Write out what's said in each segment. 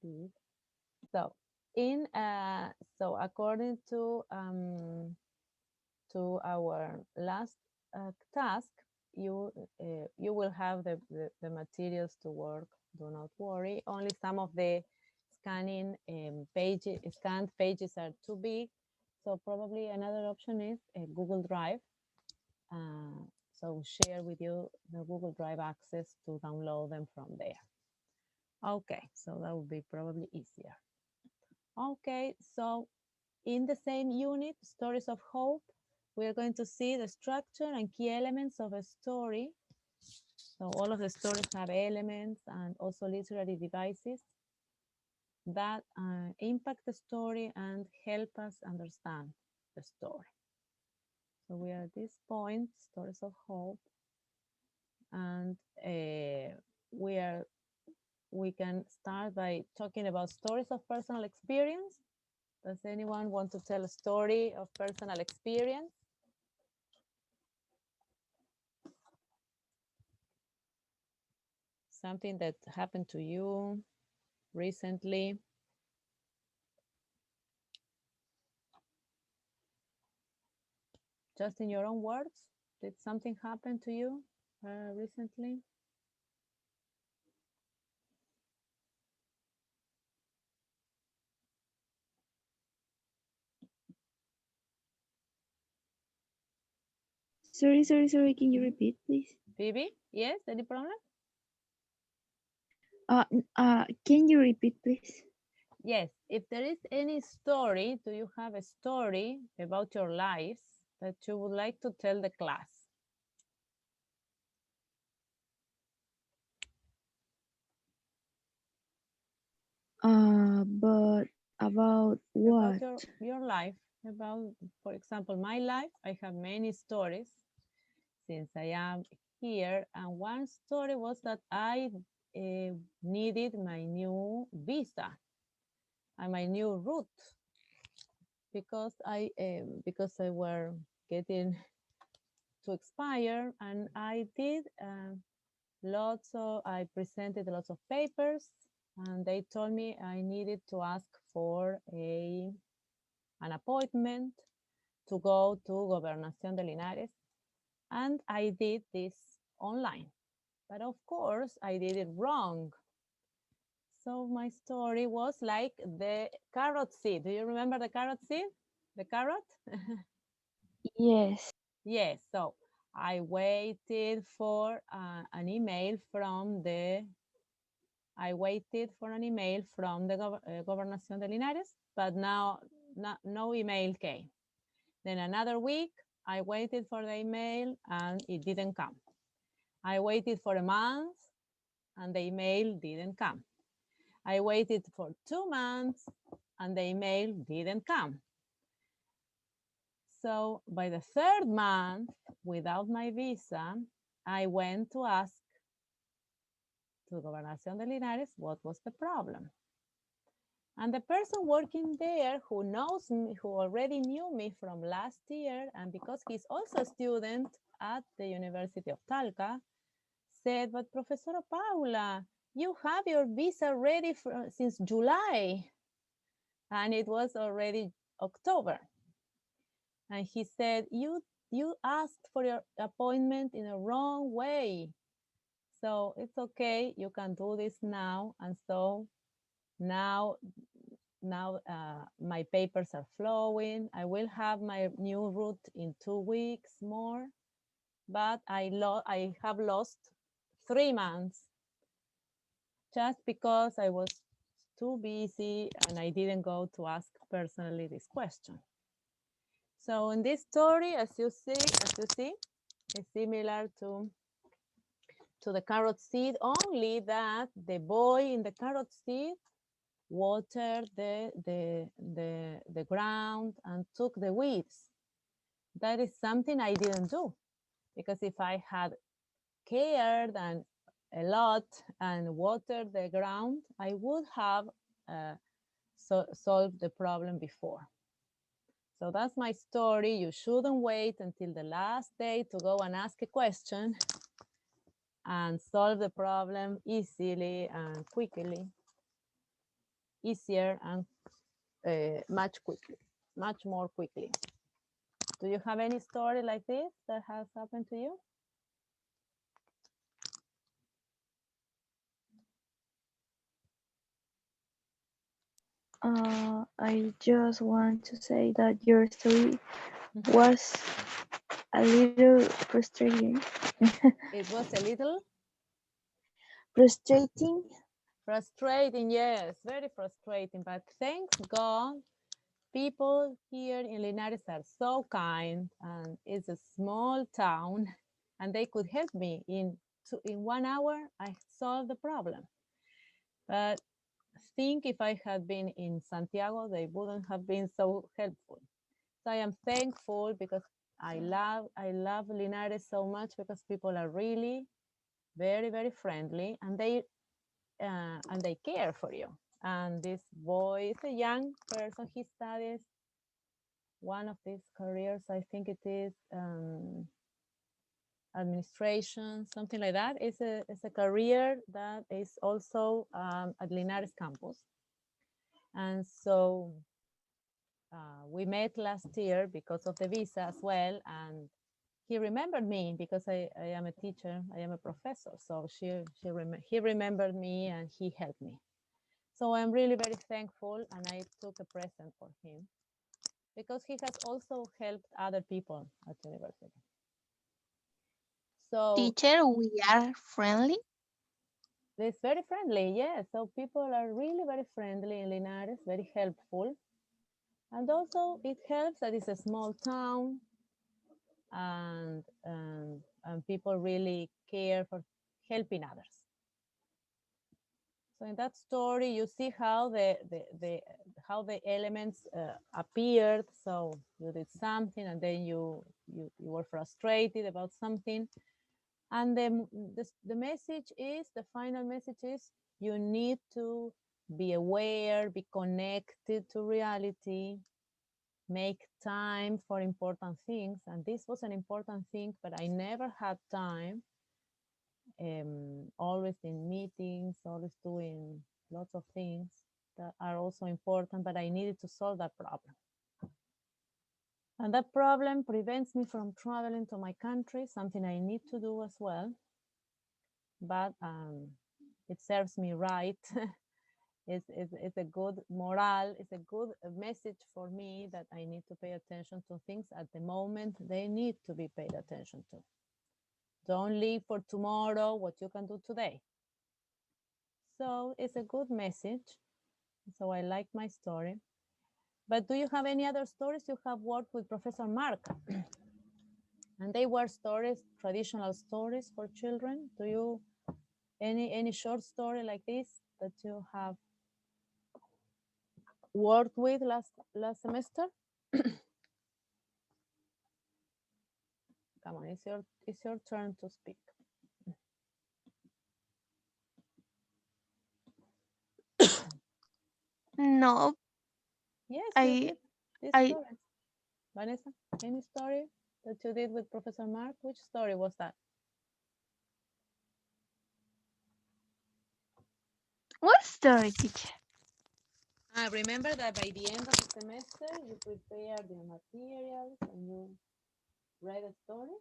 did. So in so according to our last task, you will have the materials to work. Do not worry. Only some of the scanned pages are too big. So probably another option is Google Drive. So share with you the Google Drive access to download them from there. Okay, so that would be probably easier. Okay, so in the same unit, Stories of Hope, we are going to see the structure and key elements of a story. So all of the stories have elements and also literary devices that impact the story and help us understand the story. So we are at this point, Stories of Hope, and we can start by talking about stories of personal experience. Does anyone want to tell a story of personal experience? Something that happened to you recently? Just in your own words, did something happen to you recently? Sorry. Can you repeat, please? Phoebe, yes, any problem? Can you repeat, please? Yes, if there is any story, do you have a story about your lives that you would like to tell the class? But about what? About your life, about, for example, my life. I have many stories since I am here. And one story was that I needed my new visa and my new route because I were getting to expire, and I did I presented lots of papers, and they told me I needed to ask for an appointment to go to Gobernación de Linares, and I did this online. But of course, I did it wrong. So my story was like the carrot seed. Do you remember the carrot seed? The carrot? Yes. Yes. So I waited for an email from the Gobernación de Linares, but now no email came. Then another week, I waited for the email and it didn't come. I waited for a month and the email didn't come. I waited for 2 months and the email didn't come. So by the 3rd month, without my visa, I went to ask to Gobernación de Linares what was the problem. And the person working there who knows me, who already knew me from last year, and because he's also a student at the University of Talca, said, but Professora Paula, you have your visa ready since July. And it was already October. And he said, you asked for your appointment in a wrong way. So it's okay, you can do this now. And so now my papers are flowing. I will have my new route in 2 weeks more, but I have lost 3 months just because I was too busy and I didn't go to ask personally this question. So in this story, as you see, it's similar to the carrot seed, only that the boy in the carrot seed watered the ground and took the weeds. That is something I didn't do, because if I had cared and a lot and watered the ground, I would have solved the problem before. So that's my story. You shouldn't wait until the last day to go and ask a question and solve the problem easily and quickly. easier and much more quickly. Do you have any story like this that has happened to you? I just want to say that your story was a little frustrating. It was a little Frustrating? frustrating, yes, very frustrating. But thanks God, people here in Linares are so kind, and it's a small town, and they could help me in 1 hour. I solved the problem. But think if I had been in Santiago, they wouldn't have been so helpful. So I am thankful because I love Linares so much because people are really very, very friendly, and they care for you. And this boy is a young person. He studies one of these careers. I think it is administration, something like that. It's a career that is also at Linares campus. And so we met last year because of the visa as well. And he remembered me because I am a teacher, I am a professor. So he remembered me and he helped me. So I'm really very thankful, and I took a present for him because he has also helped other people at university. So Teacher, we are friendly. it's very friendly, yeah. So people are really very friendly in Linares, very helpful. And also it helps that it's a small town, and people really care for helping others. So in that story, you see how the elements appeared. So you did something, and then you were frustrated about something, and then the message is, the final message is, you need to be aware, be connected to reality, make time for important things. And this was an important thing, but I never had time. Always in meetings, always doing lots of things that are also important, but I needed to solve that problem. And that problem prevents me from traveling to my country, something I need to do as well. But it serves me right. It's a good morale, it's a good message for me that I need to pay attention to things at the moment they need to be paid attention to. Don't leave for tomorrow what you can do today. So it's a good message. So I like my story. But do you have any other stories? You have worked with Professor Mark, and they were stories, traditional stories for children. Do you any short story like this that you have worked with last semester? Come on, it's your turn to speak. No, Yes, you I did this I story. Vanessa, any story that you did with Professor Mark? Which story was that? what story, teacher? I remember that by the end of the semester, you prepared the materials and you read a story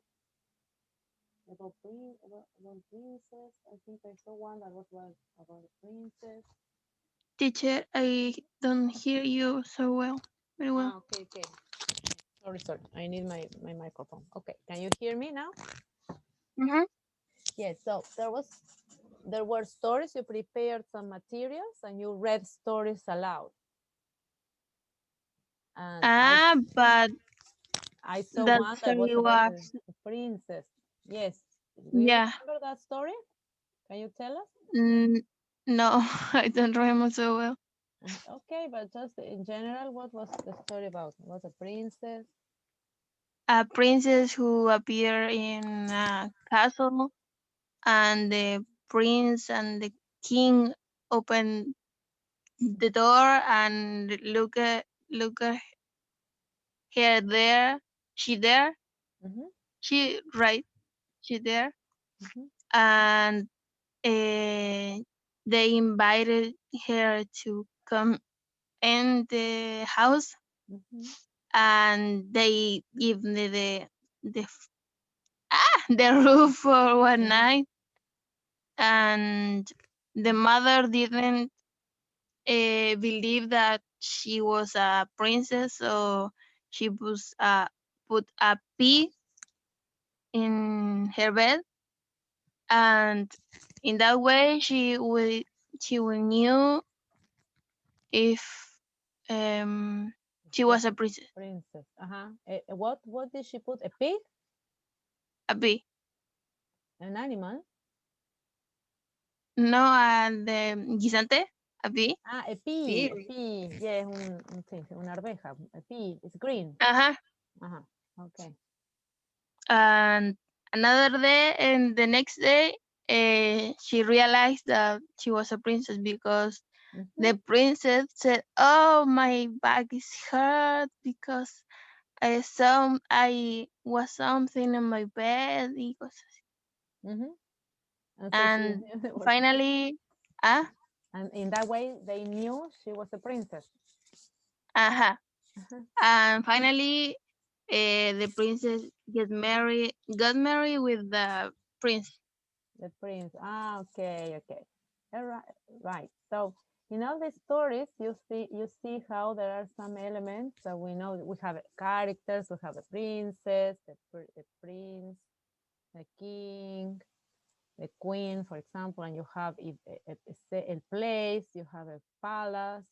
about princess. I think I saw one that was about a princess. Teacher, I don't hear you so well. Very well. Okay, okay. Sorry. I need my microphone. Okay, can you hear me now? Mm-hmm. Yes, so there were stories, you prepared some materials and you read stories aloud. And But I saw that one that was story about was, a princess. Yes. Do you yeah. remember that story? Can you tell us? Mm, no, I don't remember so well. Okay, but just in general, what was the story about? Was a princess? A princess who appeared in a castle, and the prince and the king opened the door and look at her there. She there. Mm-hmm, She right. She there. mm-hmm, And uh, they invited her to come in the house, Mhm. and they give me the roof for one Mhm. night, and the mother didn't believe that she was a princess, so she was put a pea in her bed, and in that way she will knew if she was a princess. Princess. Uh-huh. What did she put? A pig? A pea. An animal? No, the guisante, a pea. Ah, a pea. A pea. Yeah, sí, una arveja. A pea. It's green. Uh-huh. Uh-huh. Okay. And another day, and the next day, she realized that she was a princess because Mhm. the princess said, "Oh, my back is hurt because I was something in my bed." Mhm. And so And she was, finally, and in that way they knew she was a princess. uh-huh. Uh-huh. And finally, the princess got married with the prince. The prince. Ah, okay, okay. All right, right. So in all the stories, you see how there are some elements that we know. We have characters. We have a princess, the prince, the king, the queen, for example, and you have a place. You have a palace,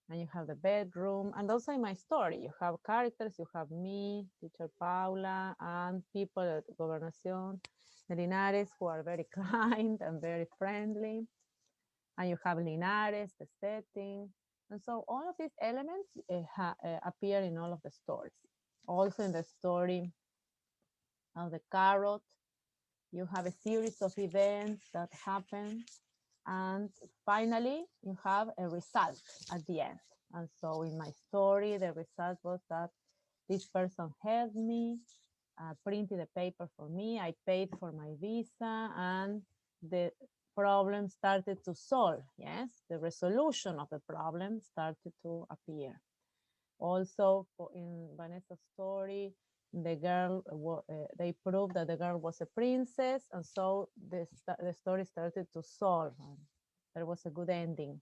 and you have the bedroom. And also in my story, you have characters. You have me, teacher Paula, and people at Gobernación de Linares who are very kind and very friendly. And you have Linares, the setting. And so all of these elements appear in all of the stories. Also in the story of the carrot, you have a series of events that happen. And finally, you have a result at the end. And so in my story, the result was that this person helped me, printed the paper for me, I paid for my visa, and the problem started to solve. Yes, the resolution of the problem started to appear. Also, in Vanessa's story, the girl, they proved that the girl was a princess, and so the story started to solve. And there was a good ending.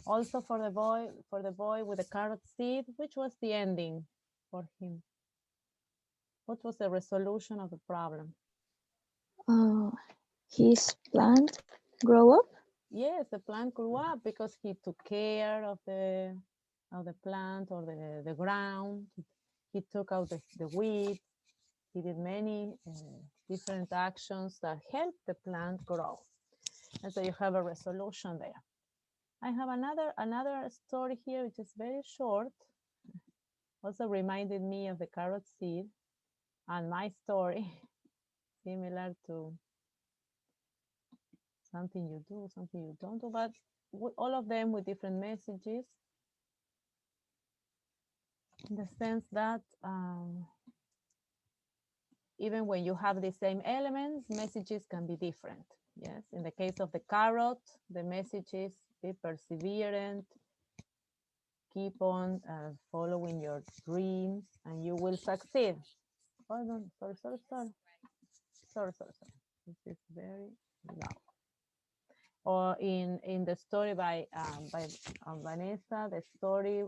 Also for the boy with the carrot seed, which was the ending for him? What was the resolution of the problem? His plant grow up. Yes, the plant grew up because he took care of the plant or the ground. He took out the weeds. He did many different actions that helped the plant grow. And so you have a resolution there. I have another story here, which is very short. Also reminded me of the carrot seed and my story, similar to something you do, something you don't do, but all of them with different messages, in the sense that even when you have the same elements, messages can be different. Yes, in the case of the carrot, the message is be perseverant, keep on following your dreams, and you will succeed. Oh no, sorry. This is very loud. Or in the story by Vanessa, the story,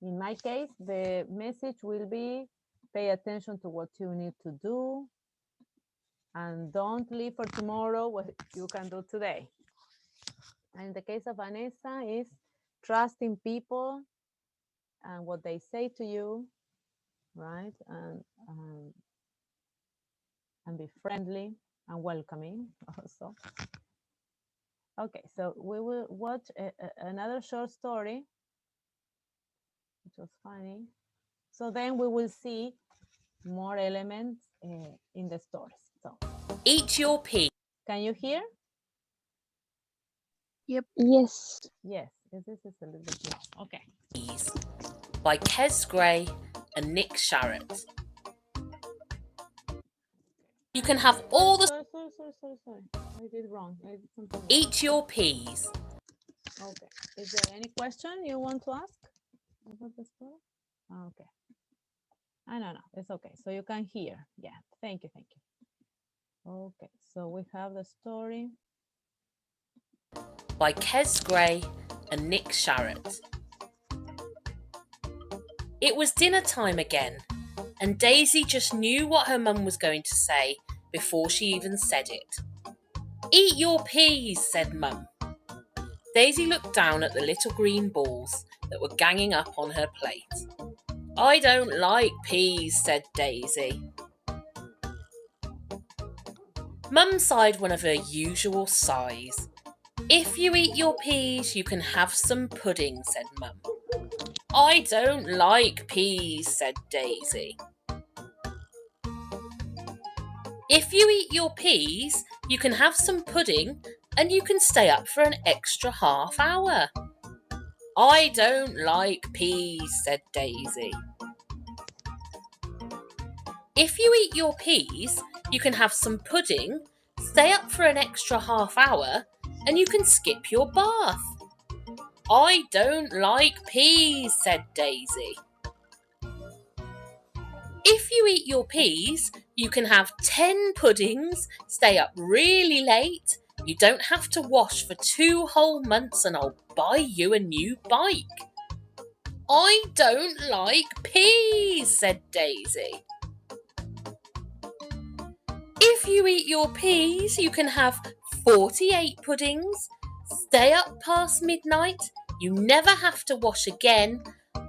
in my case, the message will be pay attention to what you need to do and don't leave for tomorrow what you can do today. And in the case of Vanessa is trust in people and what they say to you, right? And be friendly and welcoming also. Okay, so we will watch another short story, which was funny. So then we will see more elements in the stories. So eat your pea. Can you hear? Yep. Yes. Yes, this is a little bit low. Okay. By Kes Gray and Nick Sharratt. You can have all the... Sorry. I did wrong. I did something wrong. Eat your peas. Okay. Is there any question you want to ask about the story? Okay. No. It's okay. So you can hear. Yeah. Thank you. Okay. So we have the story By Kes Gray and Nick Sharratt. It was dinner time again, and Daisy just knew what her mum was going to say before she even said it. Eat your peas, said Mum. Daisy looked down at the little green balls that were ganging up on her plate. I don't like peas, said Daisy. Mum sighed one of her usual sighs. If you eat your peas, you can have some pudding, said Mum. I don't like peas, said Daisy. If you eat your peas, you can have some pudding and you can stay up for an extra half hour. I don't like peas, said Daisy. If you eat your peas, you can have some pudding, stay up for an extra half hour, and you can skip your bath. I don't like peas, said Daisy. If you eat your peas, you can have 10 puddings, stay up really late, you don't have to wash for 2 whole months, and I'll buy you a new bike. I don't like peas, said Daisy. If you eat your peas, you can have 48 puddings, stay up past midnight, you never have to wash again,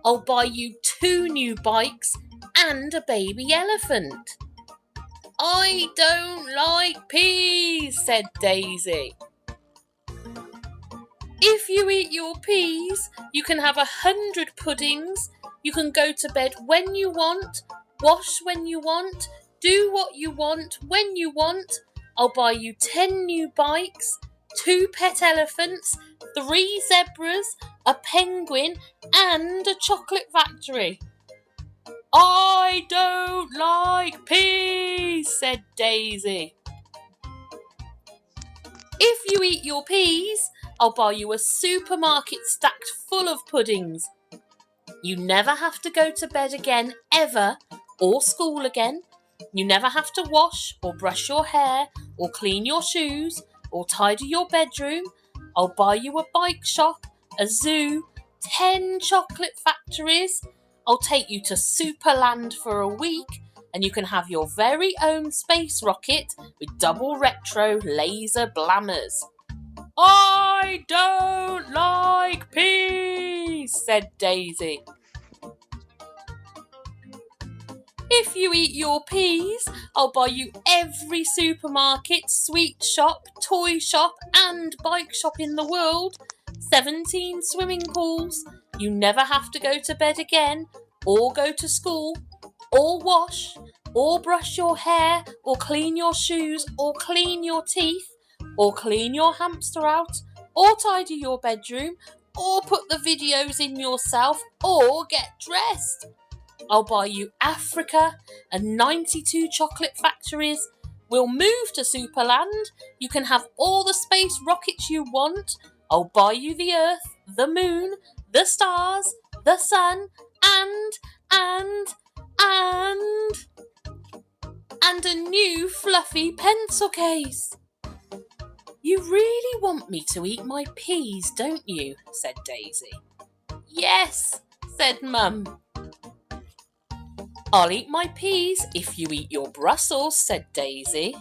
I'll buy you 2 new bikes and a baby elephant. I don't like peas, said Daisy. If you eat your peas, you can have 100 puddings, you can go to bed when you want, wash when you want, do what you want when you want. I'll buy you 10 new bikes, 2 pet elephants, 3 zebras, a penguin, and a chocolate factory. I don't like peas, said Daisy. If you eat your peas, I'll buy you a supermarket stacked full of puddings. You never have to go to bed again, ever, or school again. You never have to wash or brush your hair or clean your shoes or tidy your bedroom. I'll buy you a bike shop, a zoo, 10 chocolate factories. I'll take you to Superland for a week and you can have your very own space rocket with double retro laser blammers. I don't like peas, said Daisy. If you eat your peas, I'll buy you every supermarket, sweet shop, toy shop and bike shop in the world, 17 swimming pools. You never have to go to bed again, or go to school, or wash, or brush your hair, or clean your shoes, or clean your teeth, or clean your hamster out, or tidy your bedroom, or put the videos in yourself, or get dressed. I'll buy you Africa and 92 chocolate factories. We'll move to Superland. You can have all the space rockets you want. I'll buy you the Earth, the Moon, the stars, the sun, and a new fluffy pencil case. You really want me to eat my peas, don't you? Said Daisy. Yes, said Mum. I'll eat my peas if you eat your Brussels, said Daisy.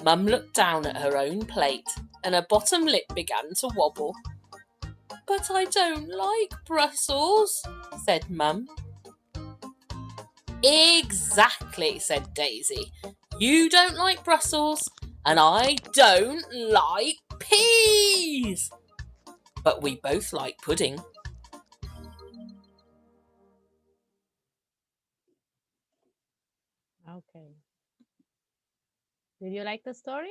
Mum looked down at her own plate and her bottom lip began to wobble. But I don't like Brussels, said Mum. Exactly, said Daisy. You don't like Brussels and I don't like peas. But we both like pudding. Okay. Did you like the story?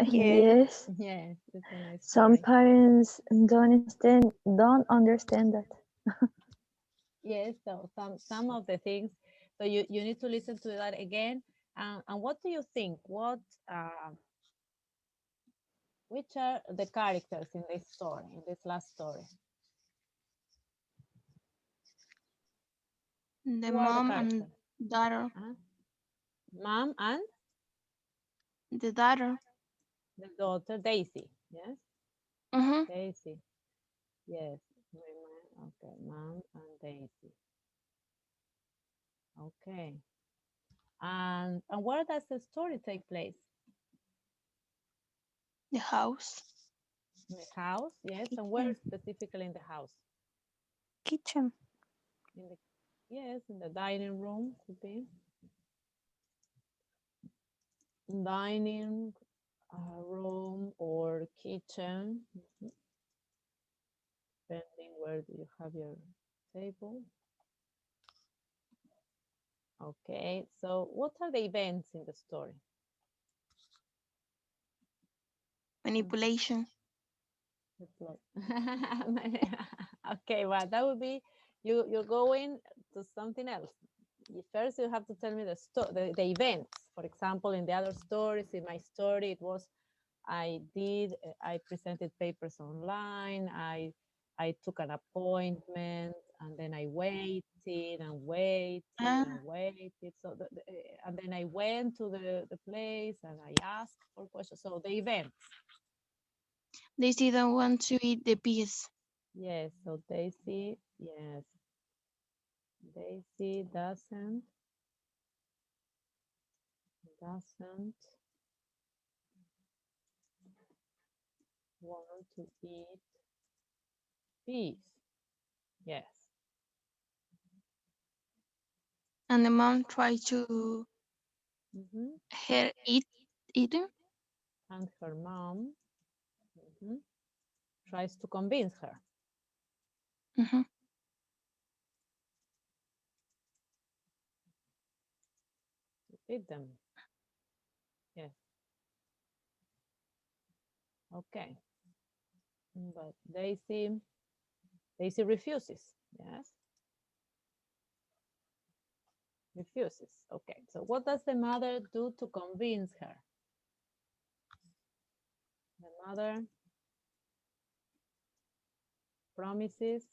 Yes. Yes, it's a nice Some story. parents don't understand that. Yes, so some of the things So you need to listen to that again. And what do you think? Which are the characters in this story, in this last story? The Who are the mom and characters? daughter. Mom and The daughter. the daughter, Daisy. Yes, Mm-hmm. Daisy. Yes. Okay, mom and Daisy. Okay. And where does the story take place? The house. In the house, yes. And where specifically in the house? Kitchen. In the Yes, in the dining room could be. Dining room or kitchen, depending where do you have your table. Okay, so what are the events in the story? Manipulation. The plot. Okay, well, that would be you're going to something else. First, you have to tell me the events. For example, in the other stories, in my story, it was I presented papers online. I took an appointment, and then I waited and waited and waited. So and then I went to the place and I asked for questions. So the event. They didn't want to eat the peas. Yes, so Daisy, yes. Daisy doesn't want to eat peas. Yes. And the mom tried to Mhm. her eat them. And her mom tries to convince her. Mm-hmm. To eat them. Yes. Okay. But Daisy refuses. Yes. Refuses. Okay. So what does the mother do to convince her? The mother promises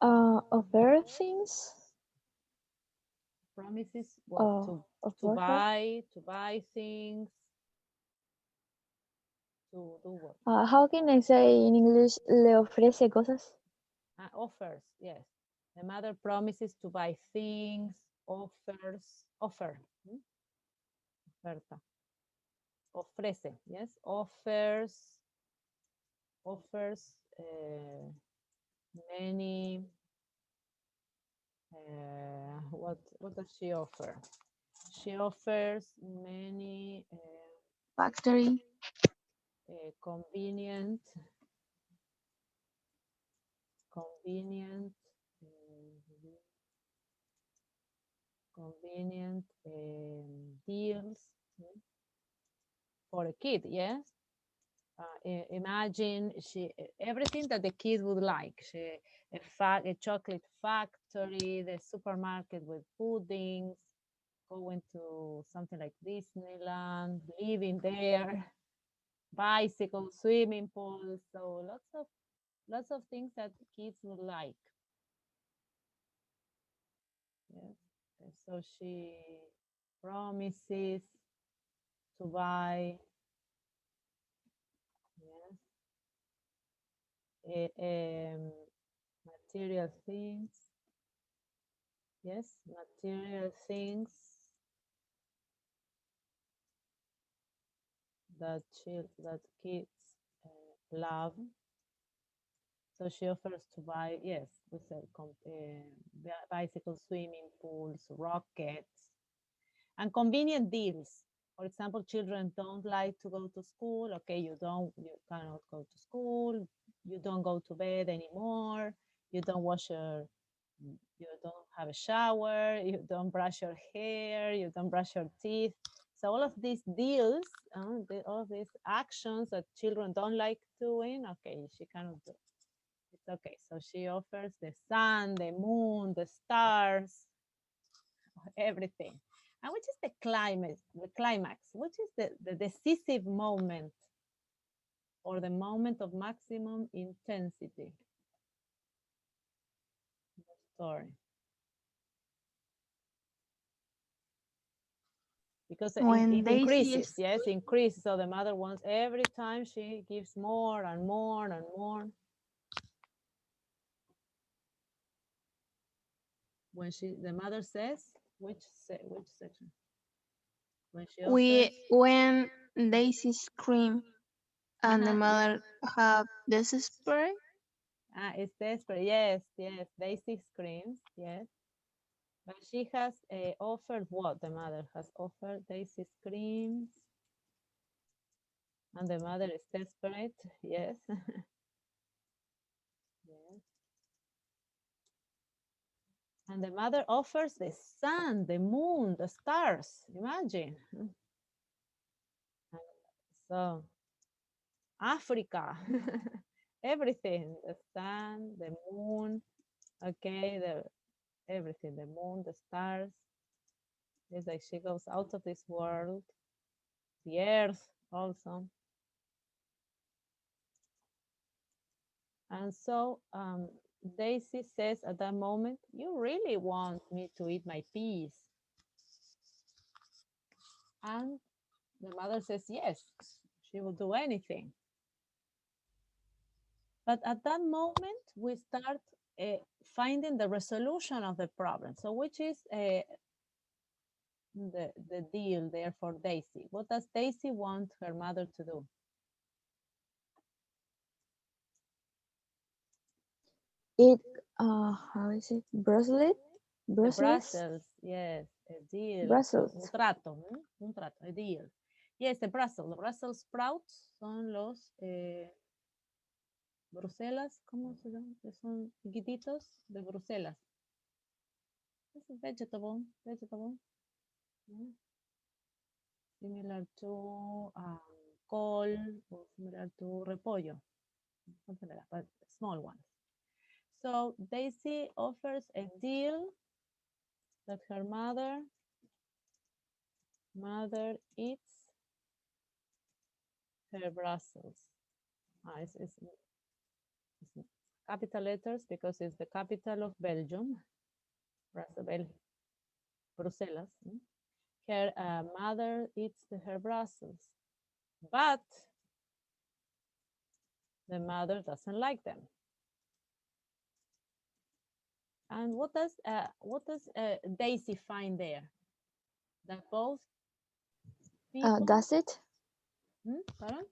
Other things. what? Of To buy things. To do what? How can I say in English? Le ofrece cosas. Offers, yes. The mother promises to buy things, offer. Oferta. Ofrece, yes. Offers many. What does she offer? She offers many Factory. convenient deals for a kid, yes. Imagine everything that the kid would like. A chocolate factory, the supermarket with puddings, going to something like Disneyland, living there, bicycle, swimming pools. So lots of things that kids would like. Yes. So she promises to buy, yes, material things. Yes, material things that kids love. So she offers to buy, yes, we said bicycle, swimming pools, rockets, and convenient deals. For example, children don't like to go to school. Okay, you cannot go to school. You don't go to bed anymore. You don't you don't have a shower. You don't brush your hair. You don't brush your teeth. So all of these deals, all of these actions that children don't like doing, okay, she cannot do. It's okay. So she offers the sun, the moon, the stars, everything. And which is the climax, which is the decisive moment or the moment of maximum intensity? The story. Because When it Daisy increases, is- yes, increases. So the mother wants every time she gives more and more and more. When the mother says, which section? When she offers, when Daisy scream and the Uh-huh, mother have desperate. it's desperate. Yes, yes. Daisy screams. Yes, but she has offered what? The mother has offered. Daisy screams, and the mother is desperate. Yes. Yes. And the mother offers the sun, the moon, the stars. Imagine. So, Africa, everything, the sun, the moon, okay, everything, the moon, the stars. It's like she goes out of this world, the earth also. And so Daisy says at that moment, you really want me to eat my peas. And the mother says, yes, she will do anything. But at that moment, we start finding the resolution of the problem. So which is the deal there for Daisy? What does Daisy want her mother to do? It, how is it? Brussels? Brussels, yes, a deal. Brussels. Un trato, un trato, a deal. Yes, the Brussels sprouts son los Bruselas, ¿cómo se llama? Que son chiquititos de Bruselas. It's a vegetable. Similar to col or similar to repollo, something like that, but small ones. So Daisy offers a deal that her mother eats her Brussels. It's capital letters because it's the capital of Belgium, Brussels. Her mother eats her Brussels, but the mother doesn't like them. And what does Daisy find there? That both people. Does it? Pardon?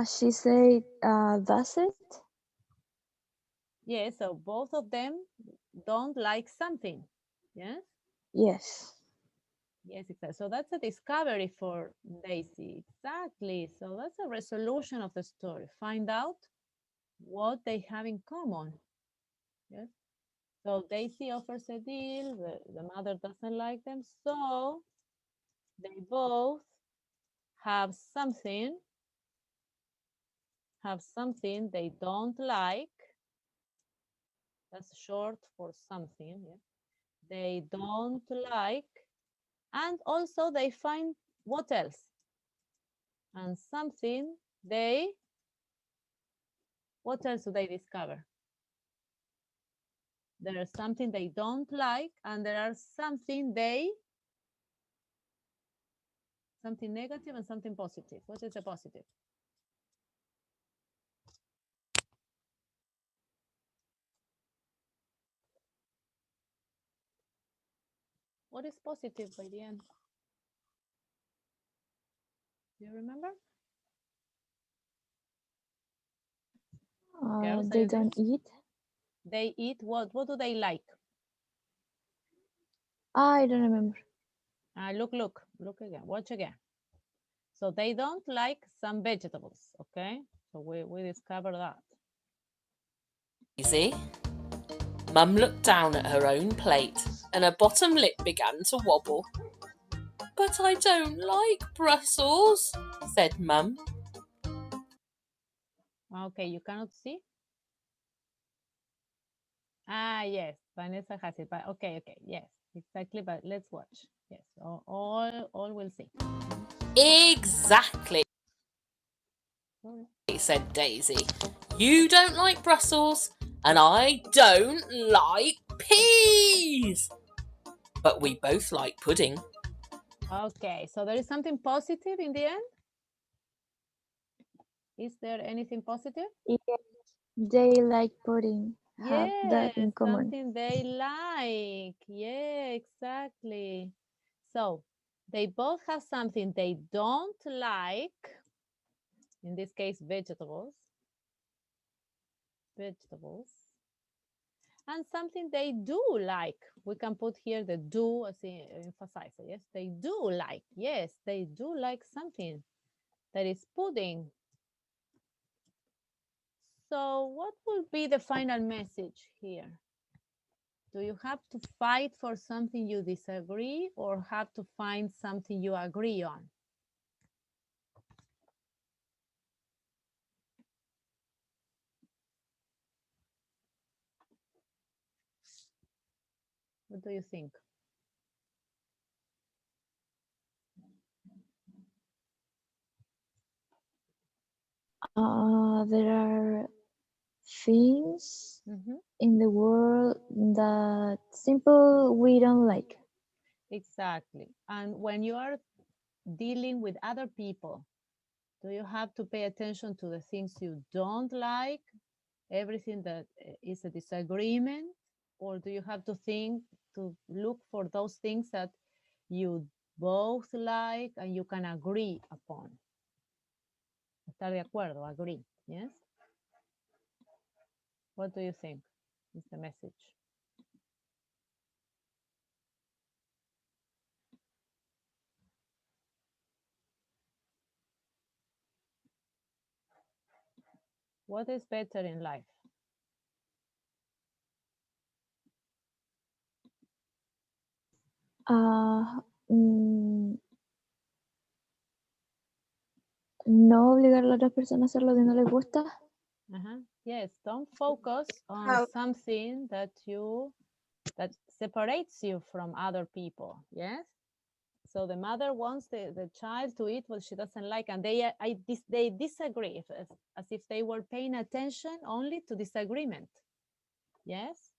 She said, does it? Yeah, so both of them don't like something. Yes? Yes. Yes, exactly. So that's a discovery for Daisy. Exactly. So that's a resolution of the story. Find out what they have in common. Yes. So Daisy offers a deal. The mother doesn't like them. So they both have something they don't like. That's short for something. Yeah? They don't like. And also they find what else? And something what else do they discover? There is something they don't like, and there are something negative and something positive. What is the positive? What is positive by the end? Do you remember? Girls, They don't eat. They eat what? What do they like? I don't remember. Look again. Watch again. So they don't like some vegetables, okay? So we discover that. Easy. Mum looked down at her own plate and her bottom lip began to wobble. But I don't like Brussels, said Mum. Okay, you cannot see? Yes, Vanessa has it, but okay, yes. exactly, but let's watch. Yes, all will see. Exactly, said Daisy. You don't like Brussels, and I don't like peas. But we both like pudding. Okay, so there is something positive in the end? Is there anything positive? Yes, they like pudding. Have that in Yes, common. something they like. Yeah, exactly. So they both have something they don't like. In this case, vegetables. Vegetables. And something they do like. We can put here the do as emphasize. Yes, they do like. Yes, they do like something that is pudding. So what will be the final message here? Do you have to fight for something you disagree or have to find something you agree on? What do you think? There are things in the world that simple we don't like. Exactly. And when you are dealing with other people, do you have to pay attention to the things you don't like, everything that is a disagreement, or do you have to think to look for those things that you both like and you can agree upon? Estar de acuerdo, agree, yes? What do you think is the message? What is better in life? No obligar a la otra persona a hacer lo que no les gusta. Yes, don't focus on something that separates you from other people. Yes. So the mother wants the child to eat what she doesn't like, and they disagree as if they were paying attention only to disagreement. Yes.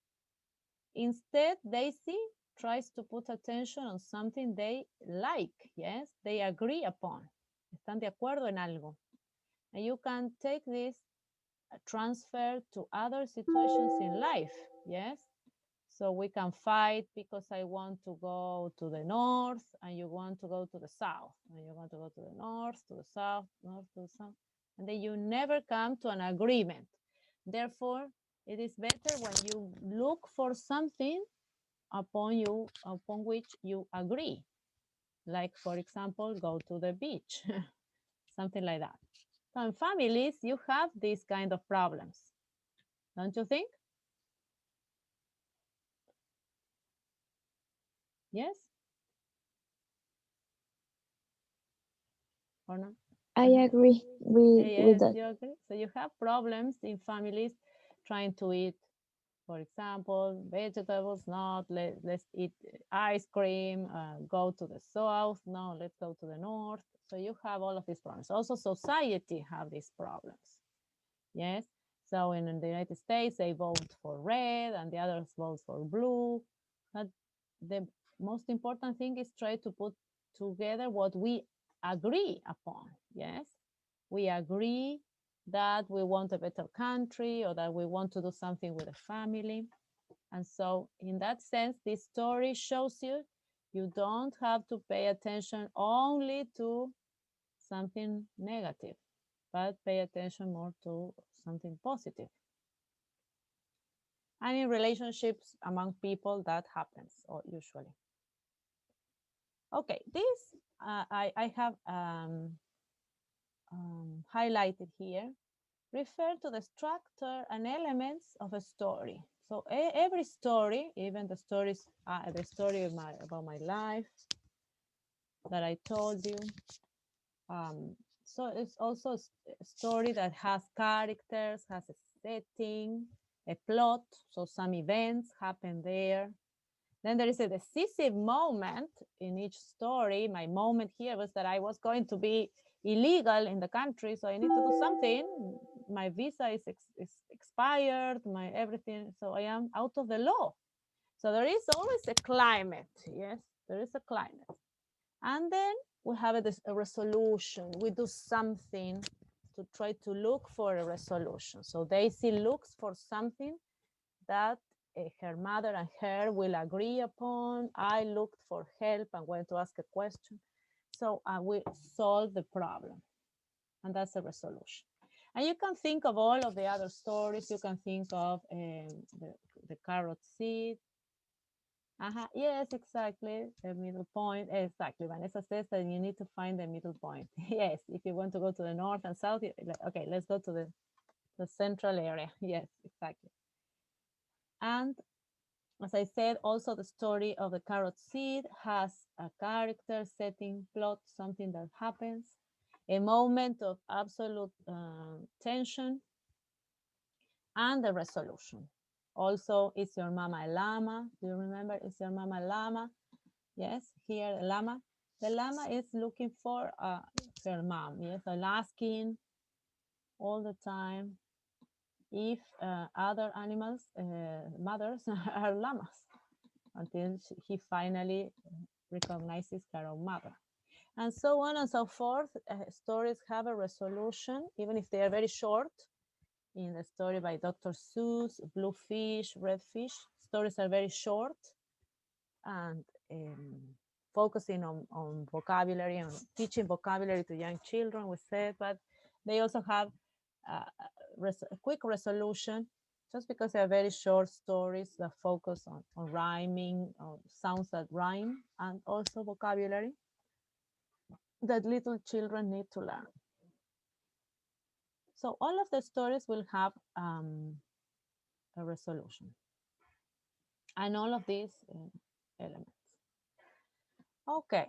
Instead, Daisy tries to put attention on something they like. Yes, they agree upon. Están de acuerdo en algo. And you can take this transfer to other situations in life. Yes. So we can fight because I want to go to the north and you want to go to the south. And you want to go to the north, to the south, north to the south. And then you never come to an agreement. Therefore, it is better when you look for something upon which you agree. Like, for example, go to the beach, something like that. So in families, you have these kind of problems, don't you think? Yes? Or not? I agree with Yes, that. you agree? So you have problems in families trying to eat, for example, vegetables, not let's eat ice cream, go to the south, no, let's go to the north. So you have all of these problems. Also, society have these problems. Yes. So in the United States, they vote for red and the others vote for blue. But the most important thing is try to put together what we agree upon. Yes. We agree that we want a better country or that we want to do something with the family. And so in that sense, this story shows you don't have to pay attention only to something negative, but pay attention more to something positive. And in relationships among people, that happens usually. Okay, this I have highlighted here. Refer to the structure and elements of a story. So every story, even the stories, the story of about my life that I told you. So it's also a story that has characters, has a setting, a plot. So some events happen there. Then there is a decisive moment in each story. My moment here was that I was going to be illegal in the country, so I need to do something. My visa is expired, my everything, so I am out of the law. So there is always a climate, yes, there is a climate. And then we have a resolution. We do something to try to look for a resolution. So Daisy looks for something that her mother and her will agree upon. I looked for help and went to ask a question. So we solve the problem. And that's a resolution. And you can think of all of the other stories. You can think of the carrot seed. Yes, exactly. The middle point. Exactly. Vanessa says that you need to find the middle point. Yes, if you want to go to the north and south, okay, let's go to the central area. Yes, exactly. And as I said, also the story of the carrot seed has a character, setting, plot, something that happens, a moment of absolute tension, and the resolution. Also, is your mama a llama? Do you remember? Is your mama a llama? Yes, here a llama. The llama is looking for her mom. Yes, and asking all the time if other animals, mothers, are llamas, until he finally recognizes her own mother. And so on and so forth. Stories have a resolution, even if they are very short. In the story by Dr. Seuss, Blue Fish, Red Fish, stories are very short and focusing on vocabulary and teaching vocabulary to young children, we said, but they also have a quick resolution just because they are very short stories that focus on rhyming, on sounds that rhyme, and also vocabulary that little children need to learn. So all of the stories will have a resolution and all of these elements. Okay,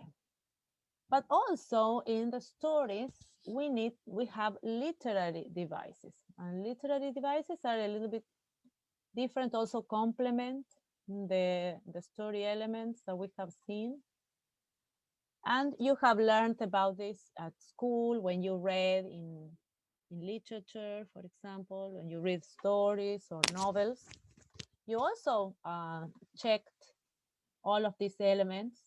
but also in the stories we have literary devices, and literary devices are a little bit different, also complement the story elements that we have seen. And you have learned about this at school when you read in literature, for example, when you read stories or novels. You also checked all of these elements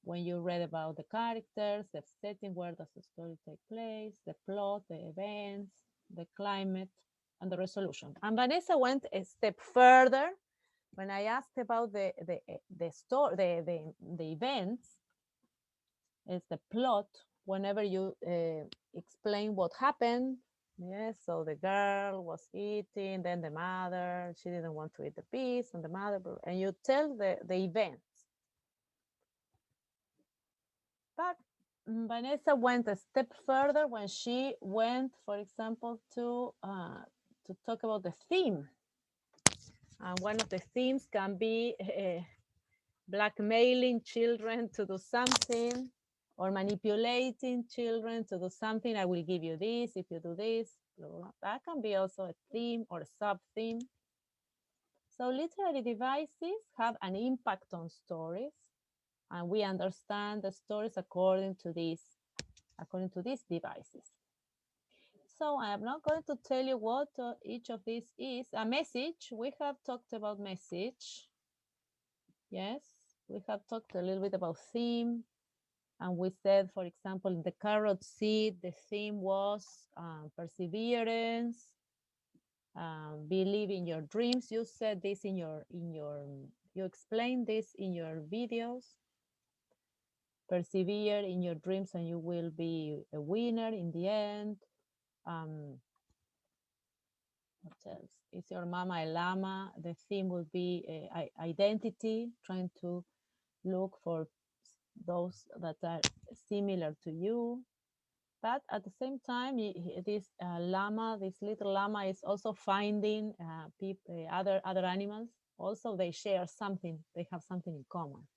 when you read about the characters, the setting, where does the story take place, the plot, the events, the climate, and the resolution. And Vanessa went a step further when I asked about the events. It's the plot. Whenever you explain what happened, yes, so the girl was eating, then the mother, she didn't want to eat the piece, and the mother, and you tell the events. But Vanessa went a step further when she went, for example, to talk about the theme. And one of the themes can be blackmailing children to do something, or manipulating children to do something. I will give you this if you do this. Blah, blah, blah. That can be also a theme or a sub-theme. So literary devices have an impact on stories, and we understand the stories according to these devices. So I am not going to tell you what each of these is. A message, we have talked about message. Yes, we have talked a little bit about theme. And we said, for example, in the carrot seed, the theme was perseverance, believe in your dreams. You said this you explained this in your videos. Persevere in your dreams and you will be a winner in the end. What else? Is your mama a llama? The theme would be identity, trying to look for those that are similar to you. But at the same time, this llama, this little llama, is also finding other animals. Also, they share something. They have something in common,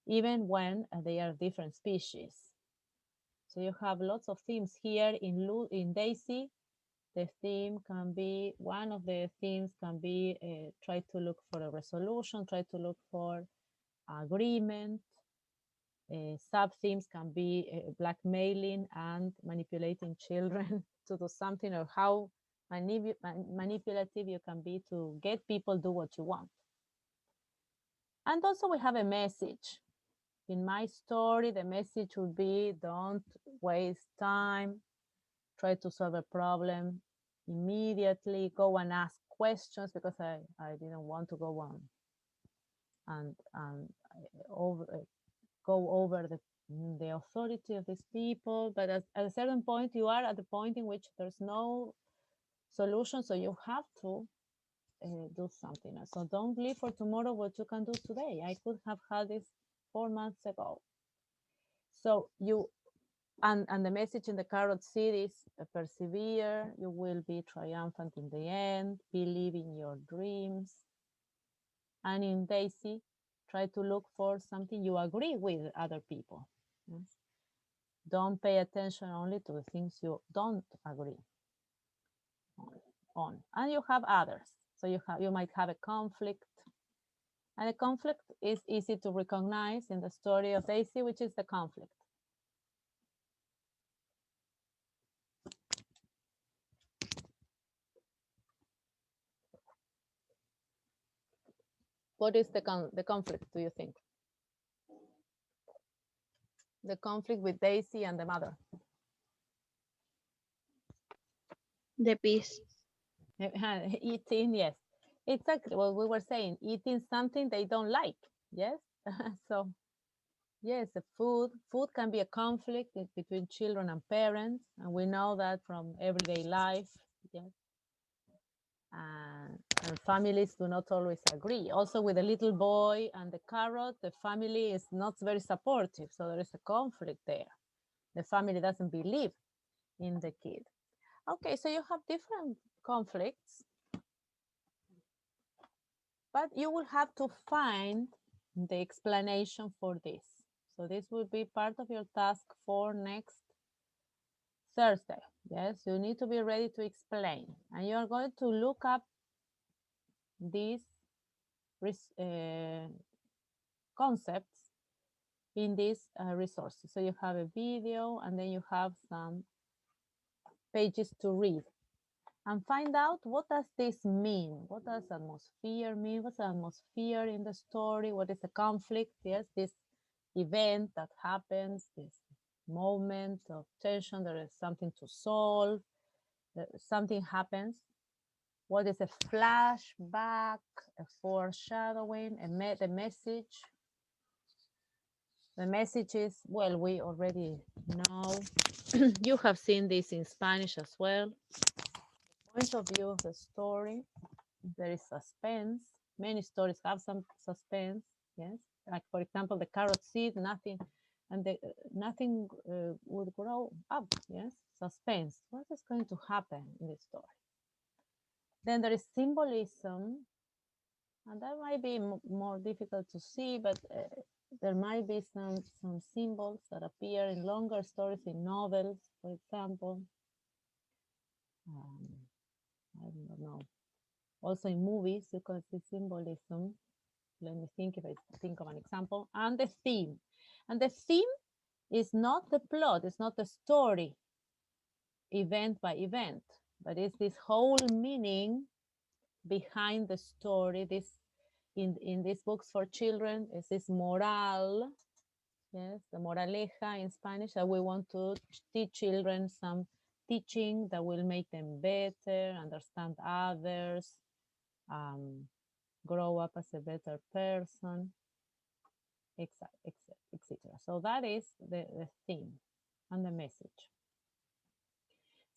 even when they are different species. So you have lots of themes here in Daisy. The theme can be, one of the themes can be try to look for a resolution, try to look for agreement. Sub-themes can be blackmailing and manipulating children to do something, or how manipulative you can be to get people do what you want. And also we have a message. In my story, the message would be, don't waste time, try to solve a problem immediately, go and ask questions, because I didn't want to go on and go over the authority of these people. But at a certain point, you are at the point in which there's no solution, so you have to do something else. So don't leave for tomorrow what you can do today. I could have had this 4 months ago. So you, and the message in the carrot seed is persevere, you will be triumphant in the end, believe in your dreams. And in Daisy, try to look for something you agree with other people. Yes? Don't pay attention only to the things you don't agree on. And you have others. So you might have a conflict. And a conflict is easy to recognize in the story of Daisy, which is the conflict. What is the conflict, do you think? The conflict with Daisy and the mother. The peace. Eating, yes. Exactly what we were saying, eating something they don't like, yes? So, yes, the food can be a conflict between children and parents, and we know that from everyday life, yes? And families do not always agree. Also with the little boy and the carrot, the family is not very supportive, so there is a conflict there. The family doesn't believe in the kid. Okay, so you have different conflicts, but you will have to find the explanation for this. So this will be part of your task for next Thursday. Yes, you need to be ready to explain, and you are going to look up these concepts in these resources. So you have a video, and then you have some pages to read and find out, what does this mean? What does atmosphere mean? What's the atmosphere in the story? What is the conflict? Yes, this event that happens, this moment of tension, there is something to solve, something happens. What is a flashback, a foreshadowing, the message? The message is, well, we already know. You have seen this in Spanish as well. Point of view of the story, there is suspense. Many stories have some suspense, yes. Like, for example, the carrot seed, nothing, and nothing would grow up, yes. Suspense, what is going to happen in the story? Then there is symbolism, and that might be more difficult to see, but there might be some symbols that appear in longer stories, in novels, for example. I don't know. Also in movies, you can see symbolism. Let me think if I think of an example. And the theme. And the theme is not the plot, it's not the story, event by event, but it's this whole meaning behind the story. This in these books for children is this moral, yes, the moraleja in Spanish, that we want to teach children some teaching that will make them better, understand others, grow up as a better person, etc. So that is the theme and the message.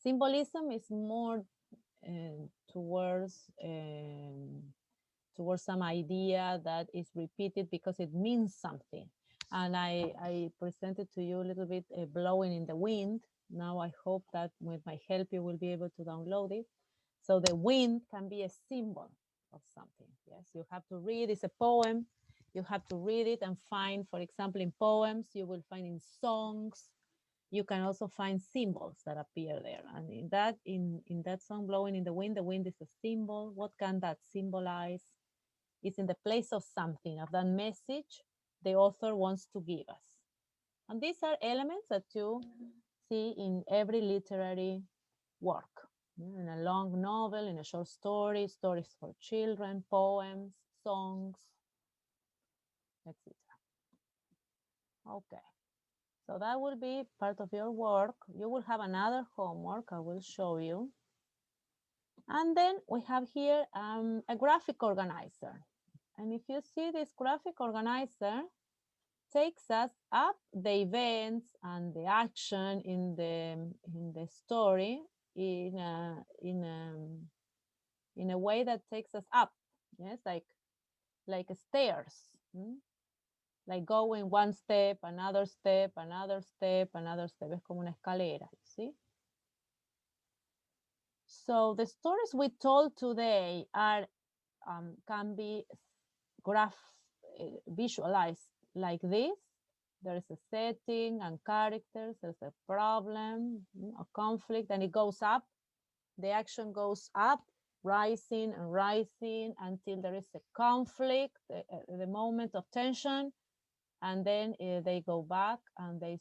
Symbolism is more towards some idea that is repeated because it means something. And I presented to you a little bit blowing in the wind. Now I hope that with my help you will be able to download it. So the wind can be a symbol of something. Yes, you have to read, it's a poem. You have to read it and find, for example, in poems, you will find in songs, you can also find symbols that appear there. And in that song, Blowing in the wind is a symbol. What can that symbolize? It's in the place of something, of that message the author wants to give us. And these are elements that you see in every literary work, in a long novel, in a short story, stories for children, poems, songs, etc. Okay. So that will be part of your work. You will have another homework I will show you. And then we have here a graphic organizer. And if you see this graphic organizer takes us up the events and the action in the story in a way that takes us up. Yes, like stairs. Like going one step, another step, another step, another step. Es como una escalera, see? So the stories we told today are can be visualized like this. There is a setting and characters. There's a problem, a conflict, and it goes up. The action goes up, rising and rising until there is a conflict, the moment of tension. And then they go back and the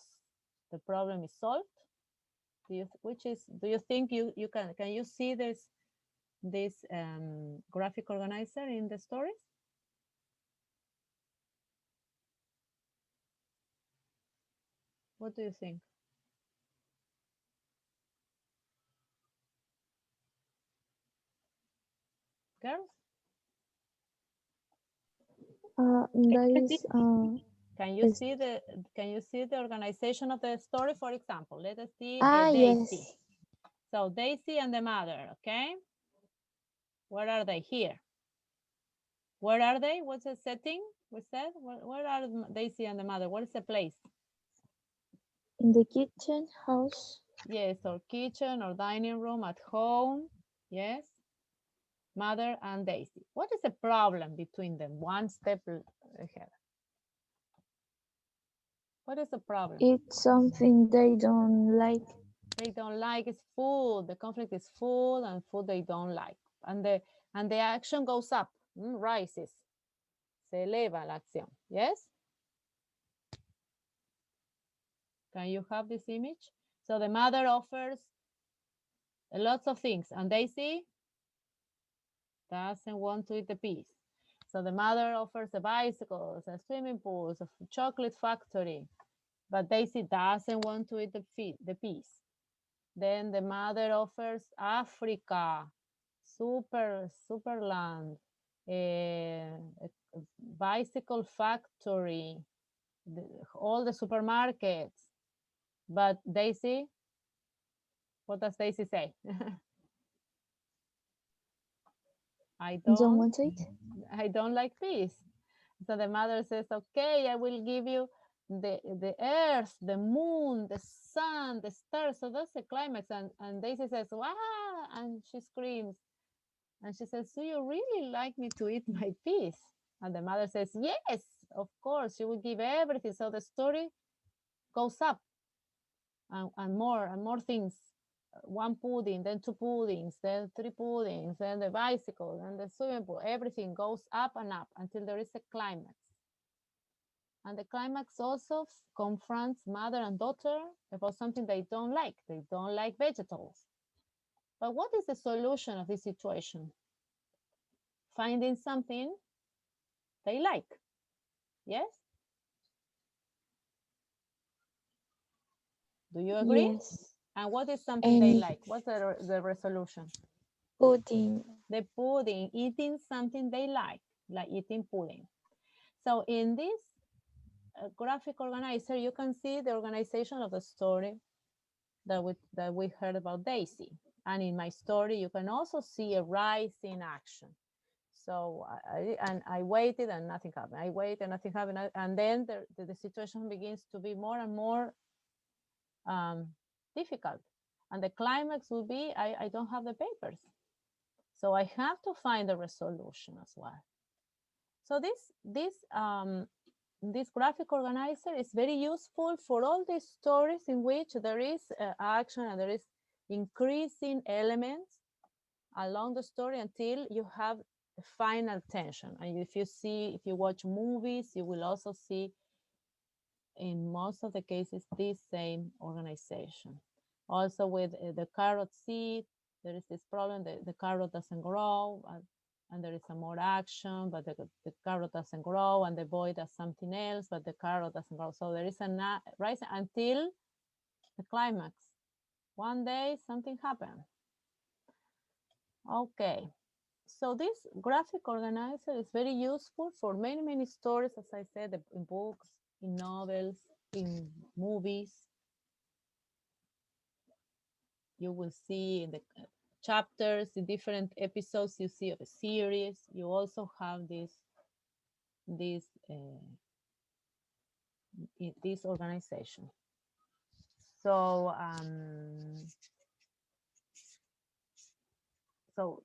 problem is solved. Do you think you can you see this graphic organizer in the stories? What do you think? Girls? That is Can you see the organization of the story, for example? Let us see Daisy. Yes. So Daisy and the mother, okay? Where are they? Here. Where are they? What's the setting? We said, where are Daisy and the mother? What is the place? In the kitchen, house. Yes, or kitchen or dining room at home. Yes. Mother and Daisy. What is the problem between them? One step ahead. What is the problem? It's something they don't like. They don't like is food. The conflict is food, and food they don't like. And the action goes up, rises. Se eleva la acción. Yes? Can you have this image? So the mother offers lots of things, and Daisy doesn't want to eat the piece. So the mother offers a bicycle, a swimming pool, a chocolate factory, but Daisy doesn't want to eat the piece. Then the mother offers Africa, Superland, a bicycle factory, all the supermarkets. But Daisy, what does Daisy say? I don't want it. I don't like peace. So the mother says, okay, I will give you the earth, the moon, the sun, the stars. So that's the climax. And Daisy says, wow, and she screams. And she says, do you really like me to eat my piece? And the mother says, yes, of course, you will give everything. So the story goes up and more things. One pudding, then two puddings, then three puddings, then the bicycle, and the swimming pool. Everything goes up and up until there is a climax. And the climax also confronts mother and daughter about something they don't like. They don't like vegetables. But what is the solution of this situation? Finding something they like. Yes? Do you agree? Yes. And what is something they like? What's the resolution? Pudding. The pudding, eating something they like eating pudding. So in this graphic organizer, you can see the organization of the story that we heard about Daisy. And in my story, you can also see a rise in action. So I waited and nothing happened. I waited and nothing happened. And then the situation begins to be more and more difficult. And the climax will be, I don't have the papers. So I have to find a resolution as well. So this this graphic organizer is very useful for all these stories in which there is action and there is increasing elements along the story until you have the final tension. And if you watch movies, you will also see in most of the cases this same organization. Also with the carrot seed, there is this problem that the carrot doesn't grow, and there is some more action, but the carrot doesn't grow, and the boy does something else, but the carrot doesn't grow. So there is a rise until the climax. One day something happened. Okay, so this graphic organizer is very useful for many, many stories, as I said, in books, in novels, in movies. You will see in the chapters, in different episodes you see of a series. You also have this organization. So so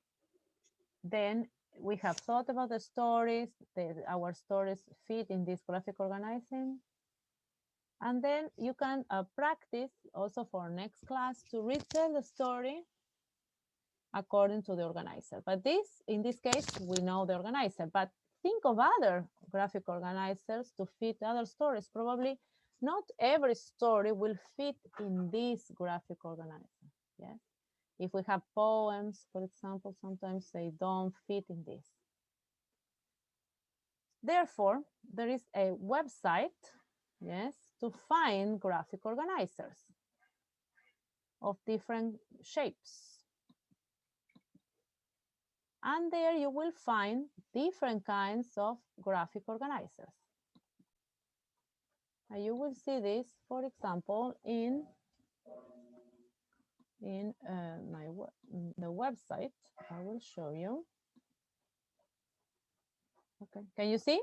then we have thought about the stories. Our stories fit in this graphic organizing. And then you can practice also for next class to retell the story according to the organizer. But in this case, we know the organizer, but think of other graphic organizers to fit other stories. Probably not every story will fit in this graphic organizer. Yes. If we have poems, for example, sometimes they don't fit in this. Therefore, there is a website, yes, to find graphic organizers of different shapes. And there you will find different kinds of graphic organizers. And you will see this, for example, in the website. I will show you. Okay, can you see?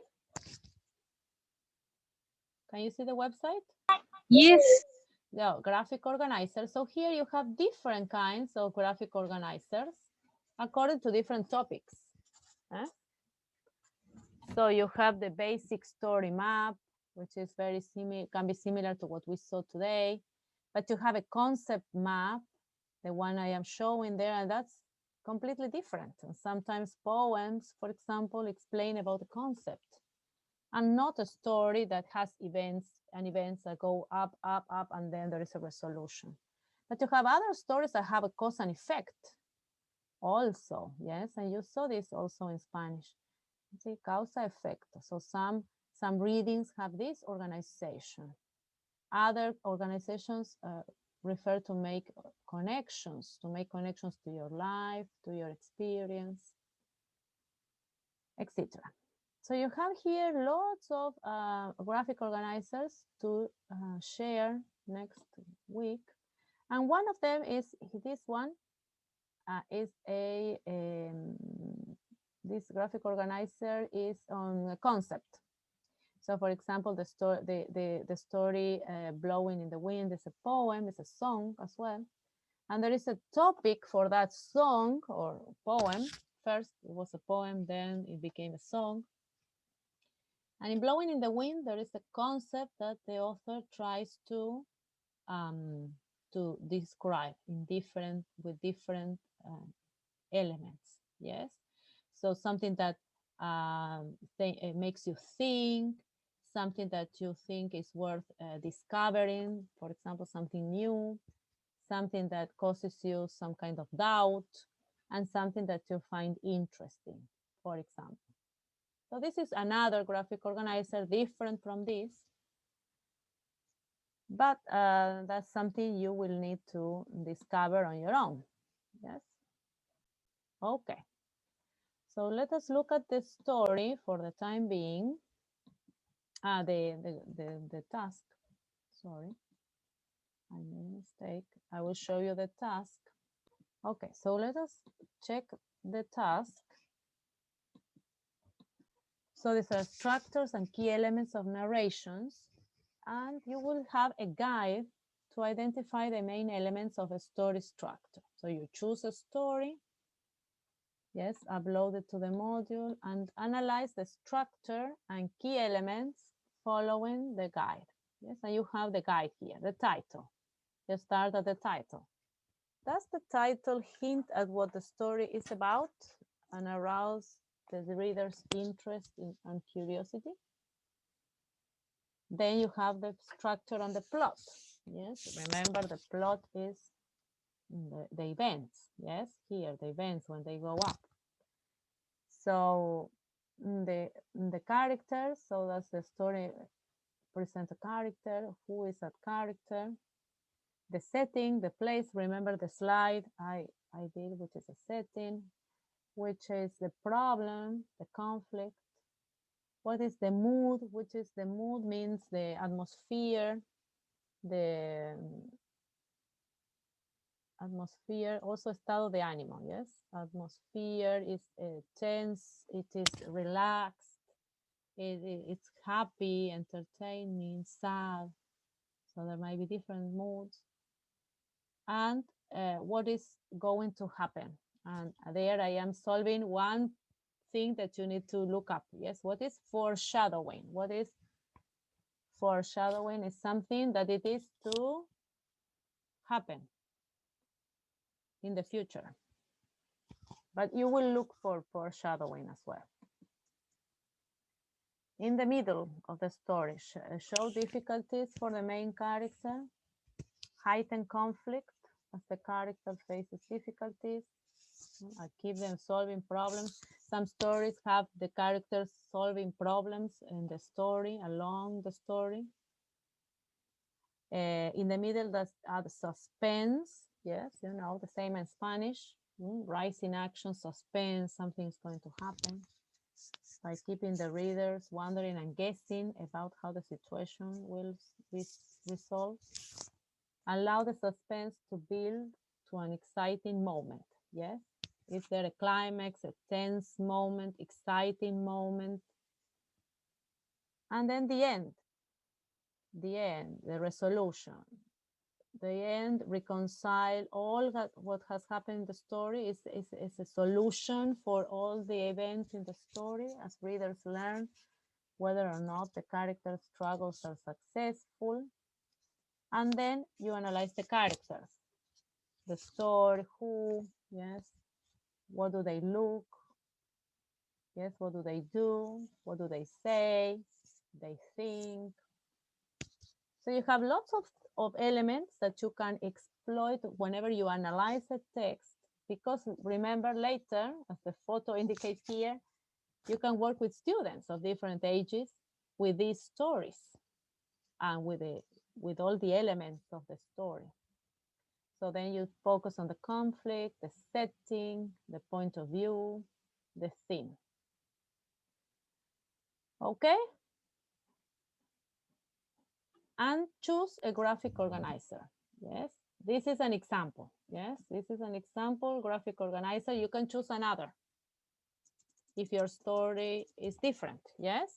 Can you see the website? Yes. The graphic organizer. So here you have different kinds of graphic organizers according to different topics. So you have the basic story map, which is very similar, can be similar to what we saw today, but you have a concept map, the one I am showing there, and that's completely different. And sometimes poems, for example, explain about the concept and not a story that has events that go up, up, up, and then there is a resolution. But you have other stories that have a cause and effect also, yes, and you saw this also in Spanish. See, causa efecto. So some readings have this organization. Other organizations refer to make connections to your life, to your experience, etc. So you have here lots of graphic organizers to share next week. And one of them is this one, this graphic organizer is on a concept. So for example, the story Blowing in the Wind is a poem, it's a song as well. And there is a topic for that song or poem. First it was a poem, then it became a song. And in Blowing in the Wind, there is a concept that the author tries to describe with different elements, yes? So something that makes you think, something that you think is worth discovering, for example, something new, something that causes you some kind of doubt, and something that you find interesting, for example. So this is another graphic organizer different from this, but that's something you will need to discover on your own, yes? Okay. So let us look at the story for the time being. The task, sorry, I made a mistake. I will show you the task. Okay, so let us check the task. So these are structures and key elements of narrations, and you will have a guide to identify the main elements of a story structure. So you choose a story, yes, upload it to the module, and analyze the structure and key elements following the guide. Yes, and you have the guide here, the title. You start at the title. Does the title hint at what the story is about and arouse the reader's interest and curiosity? Then you have the structure and the plot. Yes, remember the plot is the events. Yes, here the events when they go up. So the characters, so that's the story, present a character, who is that character, the setting, the place, remember the slide I did, which is a setting, which is the problem, the conflict, what is the mood, which is the mood means the atmosphere, also estado de ánimo, yes? Atmosphere is tense, it is relaxed, it's happy, entertaining, sad. So there might be different moods. And what is going to happen? And there I am solving one thing that you need to look up. Yes, what is foreshadowing? What is foreshadowing? Is something that it is to happen in the future. But you will look for foreshadowing as well. In the middle of the story, show difficulties for the main character, heighten conflict as the character faces difficulties. I keep them solving problems. Some stories have the characters solving problems in the story, along the story. In the middle, that's the suspense. Yes, you know, the same in Spanish. Rising action, suspense, something's going to happen. By keeping the readers wondering and guessing about how the situation will be resolved. Allow the suspense to build to an exciting moment. Yes, is there a climax, a tense moment, exciting moment? And then the end, the resolution. The end, reconcile all that what has happened in the story is a solution for all the events in the story as readers learn whether or not the character struggles are successful. And then you analyze the characters, the story, who, yes, what do they look, yes, what do they do, what do they say, they think. So you have lots of elements that you can exploit whenever you analyze a text, because remember later, as the photo indicates here, you can work with students of different ages with these stories and with all the elements of the story. So then you focus on the conflict, the setting, the point of view, the theme. Okay? And choose a graphic organizer. Yes, this is an example. Yes, this is an example graphic organizer. You can choose another if your story is different. Yes,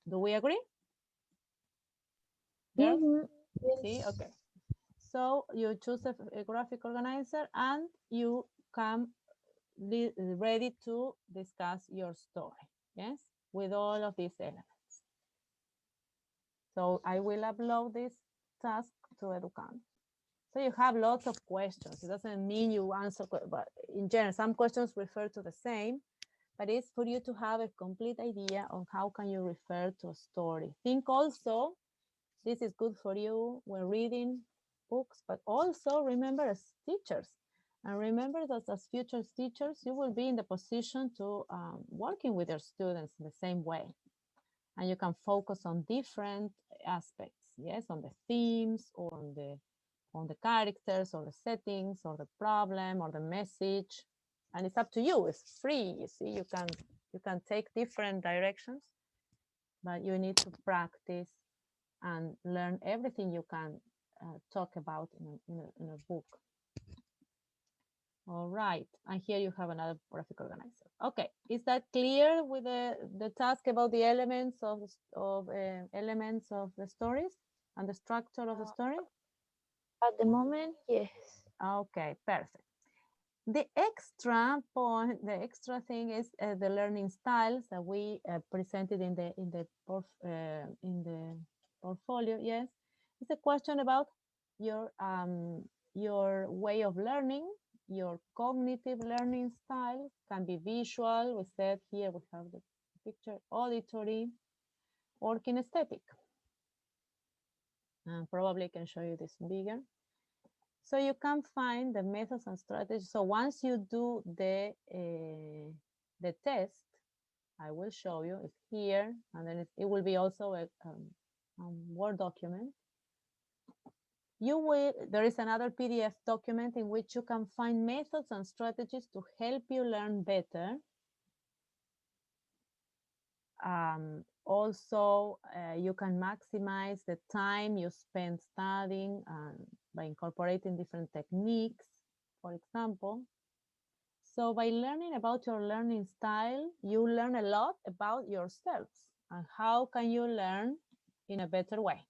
do we agree? Yes. See, okay. So you choose a graphic organizer and you come ready to discuss your story. Yes, with all of these elements. So I will upload this task to Educand. So you have lots of questions. It doesn't mean you answer, but in general, some questions refer to the same, but it's for you to have a complete idea on how can you refer to a story. Think also, this is good for you when reading books, but also remember as teachers. And remember that as future teachers, you will be in the position to working with your students in the same way. And you can focus on different aspects, yes, on the themes or on the characters or the settings or the problem or the message. And it's up to you, it's free, you see, you can take different directions, but you need to practice and learn everything you can talk about in a book. All right, and here you have another graphic organizer. Okay, is that clear with the task about the elements of the stories and the structure of the story? At the moment, yes. Okay, perfect. The extra point, the extra thing is the learning styles that we presented in the portfolio. Yes, it's a question about your way of learning, your cognitive learning style. Can be visual. We said here we have the picture, auditory, or kinesthetic. Probably I can show you this bigger. So you can find the methods and strategies. So once you do the test, I will show you. It's here, and then it will be also a Word document. There is another PDF document in which you can find methods and strategies to help you learn better. Also, you can maximize the time you spend studying by incorporating different techniques, for example. So by learning about your learning style, you learn a lot about yourselves and how can you learn in a better way.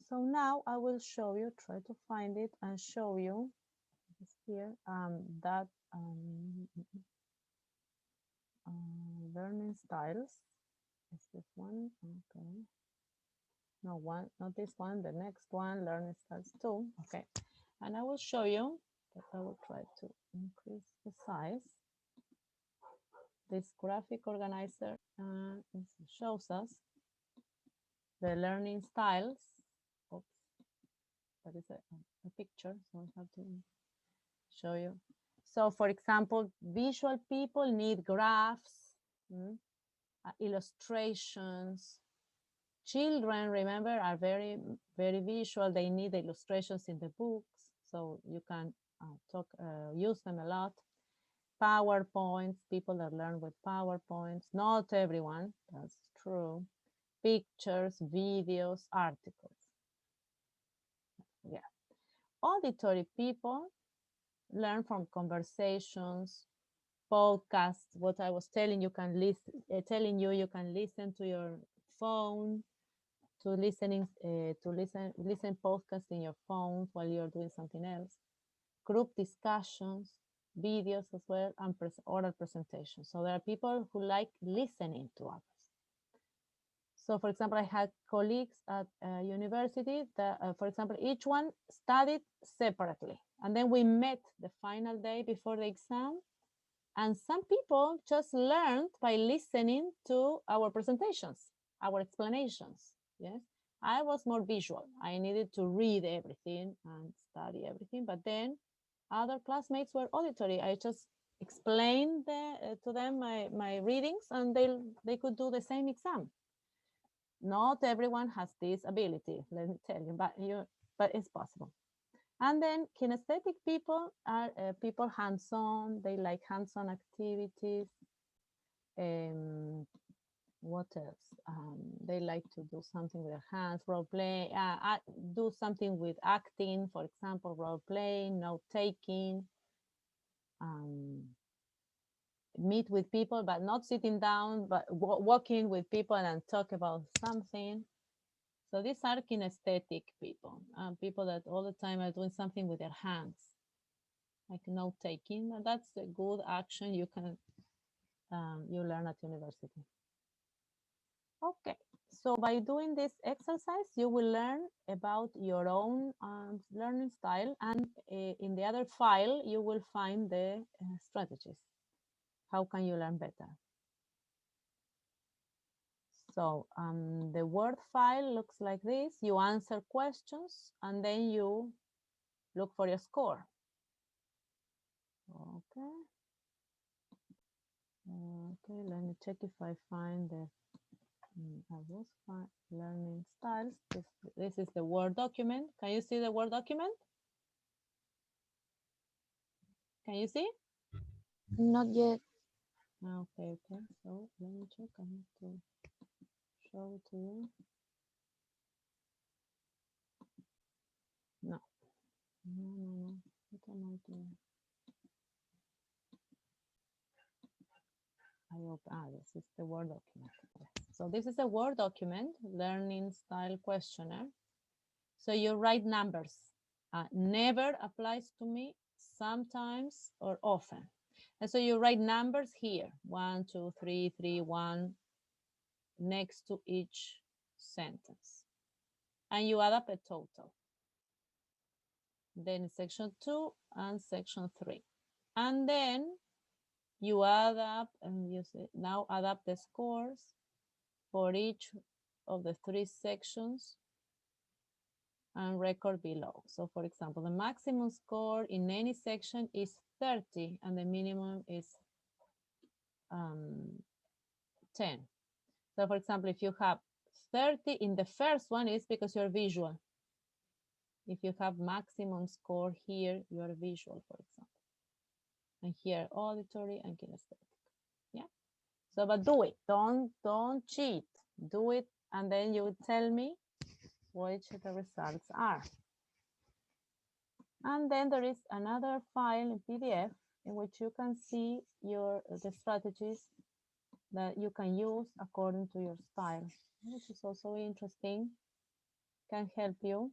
So now I will show you, try to find it and show you here that learning styles. Is this one? Okay. No, not this one, the next one, learning styles 2. Okay. And I will show you, but I will try to increase the size. This graphic organizer shows us the learning styles. Oops, that is a picture, so I have to show you. So for example, visual people need graphs, illustrations. Children, remember, are very, very visual. They need illustrations in the books, so you can use them a lot. PowerPoints, people that learn with PowerPoints. Not everyone, that's true. Pictures, videos, articles. Yeah. Auditory people learn from conversations, podcasts. What I was telling you, can listen. You can listen to your phone, to listen podcasts in your phone while you're doing something else. Group discussions, videos as well, and oral presentations. So there are people who like listening to others. So for example, I had colleagues at university that, for example, each one studied separately. And then we met the final day before the exam. And some people just learned by listening to our presentations, our explanations. Yes, I was more visual. I needed to read everything and study everything. But then other classmates were auditory. I just explained to them my readings, and they could do the same exam. Not everyone has this ability, let me tell you, but it's possible. And then kinesthetic people are people hands-on. They like hands-on activities. What else? They like to do something with their hands, role play, do something with acting, for example, role playing, note taking, meet with people, but not sitting down, but walking with people and talk about something. So these are kinesthetic people, people that all the time are doing something with their hands, like note taking. And that's a good action you can you learn at university. Okay, so by doing this exercise, you will learn about your own learning style, and in the other file, you will find the strategies. How can you learn better? So the Word file looks like this. You answer questions, and then you look for your score. Okay. Okay, let me check if I find the learning styles. This is the Word document. Can you see the Word document? Can you see? Not yet. Okay, okay. So let me check. I need to show it to you. No. No. What am I doing? This is the Word document. Yes. So this is a Word document, learning style questionnaire. So you write numbers. Never applies to me, sometimes or often. And so you write numbers here, 1, 2, 3, 3, 1, next to each sentence. And you add up a total. Then section 2 and section 3. And then you add up and you say, now add up the scores for each of the 3 sections and record below. So for example, the maximum score in any section is 30 and the minimum is 10. So for example, if you have 30 in the first one, it's because you're visual. If you have maximum score here, you are visual, for example. And here, auditory and kinesthetic. Yeah. So, but do it. Don't cheat. Do it, and then you tell me which the results are. And then there is another file in PDF in which you can see the strategies that you can use according to your style, which is also interesting, can help you.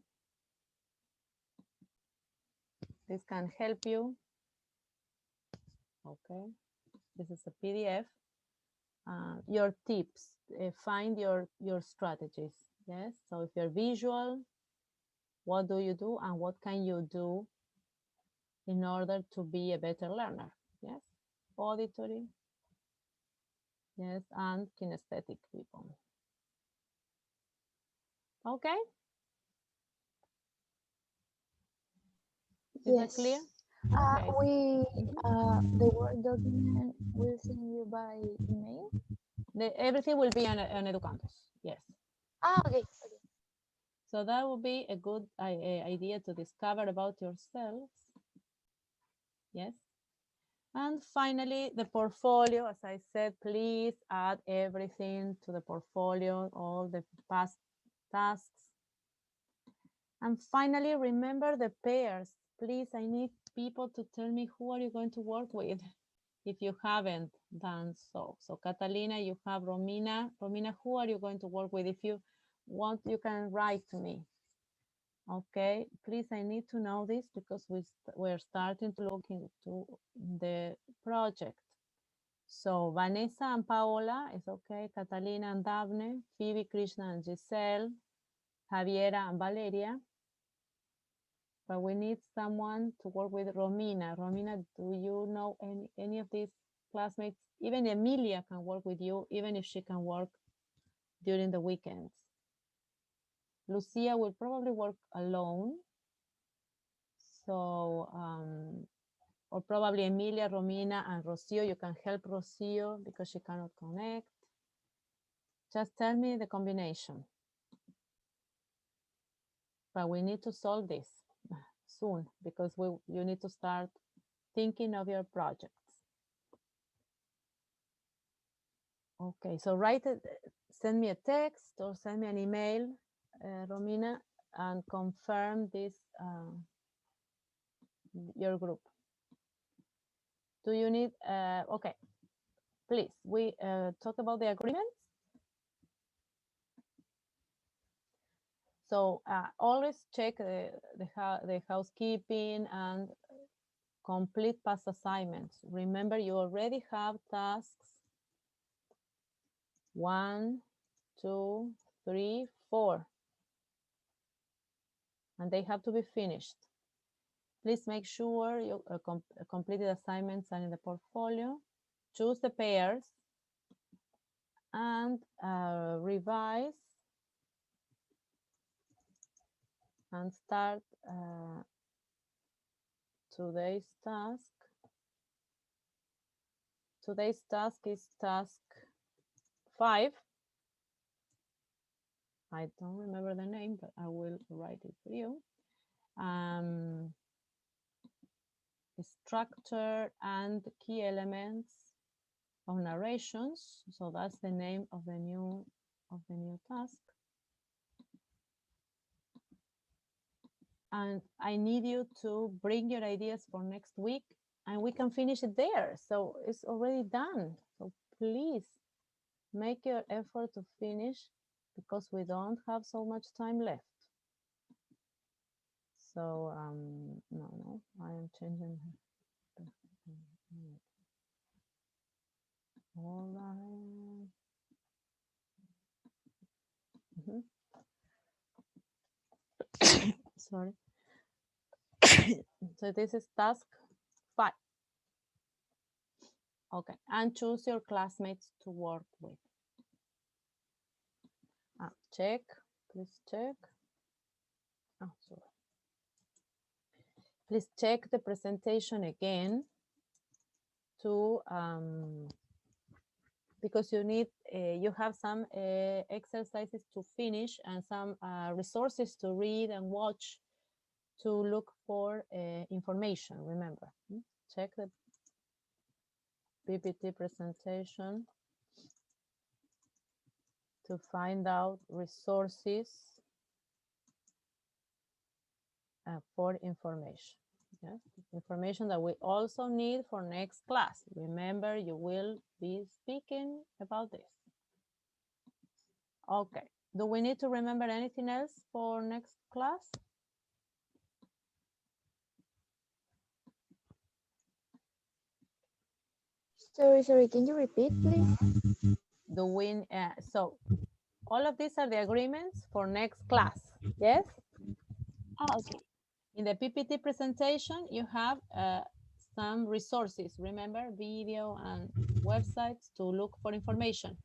This can help you. Okay, this is a PDF. Your tips, find your strategies. Yes, so if you're visual, what do you do and what can you do in order to be a better learner? Yes, auditory, yes, and kinesthetic people. Okay, is that clear? Okay. The Word document will send you by email. Everything will be on Educandos. Yes. Okay. So that would be a good idea to discover about yourselves. Yes. And finally, the portfolio. As I said, please add everything to the portfolio, all the past tasks. And finally, remember the pairs. Please, I need people to tell me who are you going to work with if you haven't done so. So Catalina, you have Romina. Romina, who are you going to work with? If you want, you can write to me. Okay, please, I need to know this because we're starting to look into the project. So Vanessa and Paola is okay, Catalina and Daphne, Phoebe, Krishna and Giselle, Javiera and Valeria. But we need someone to work with Romina. Romina, do you know any of these classmates? Even Emilia can work with you, even if she can work during the weekends. Lucia will probably work alone. So, or probably Emilia, Romina, and Rocio. You can help Rocio because she cannot connect. Just tell me the combination. But we need to solve this soon because you need to start thinking of your projects. Okay, so write it, send me a text or send me an email, Romina, and confirm this, your group. Do you need, okay, please, we talk about the agreements. So always check the housekeeping and complete past assignments. Remember, you already have tasks 1, 2, 3, 4. And they have to be finished. Please make sure you completed assignments are in the portfolio. Choose the pairs and revise and start today's task. Today's task is task 5. I don't remember the name, but I will write it for you. Structure and key elements of narrations. So that's the name of the new task. And I need you to bring your ideas for next week and we can finish it there. So it's already done. So please make your effort to finish because we don't have so much time left. So, no, I am changing. All right. Sorry. So this is task 5. Okay, and choose your classmates to work with. Check, please check. Oh, sorry. Please check the presentation again to because you need you have some exercises to finish and some resources to read and watch to look for information. Remember, check the PPT presentation to find out resources for information. Yes, information that we also need for next class. Remember, you will be speaking about this. Okay, do we need to remember anything else for next class? Sorry, can you repeat, please? So all of these are the agreements for next class, yes? Okay. In the PPT presentation, you have some resources, remember, video and websites to look for information.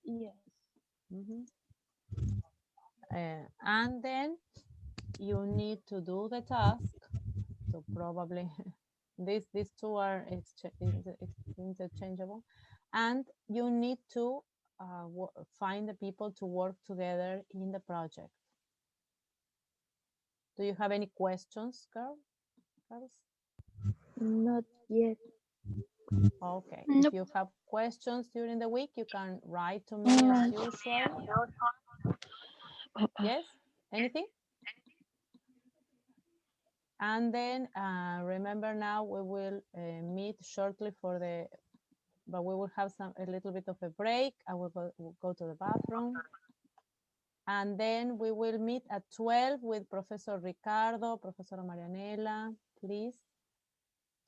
Yes. And then you need to do the task. So probably these two are interchangeable. And you need to find the people to work together in the project. Do you have any questions, girls? Not yet. Okay. Nope. If you have questions during the week, you can write to me as usual. Yes? Anything? And then remember now we will meet shortly but we will have a little bit of a break. I will go to the bathroom. And then we will meet at 12 with Professor Ricardo, Professor Marianela. Please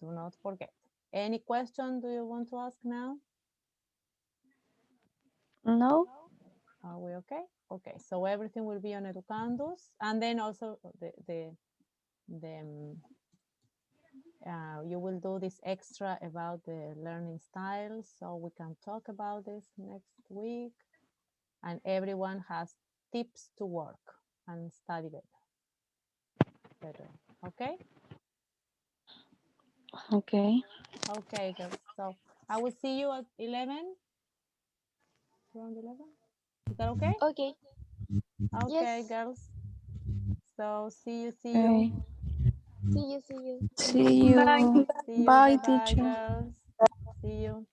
do not forget. Any question do you want to ask now? No. Are we okay? Okay, so everything will be on Educandus. And then also you will do this extra about the learning styles. So we can talk about this next week. And everyone has tips to work and study better. Okay? Okay. Okay, girls. So I will see you at 11. Around 11? Is that okay? Okay. Okay, Yes. girls. So see you. See you. See you. Bye. See you. Bye, Bye, teacher. girls. See you.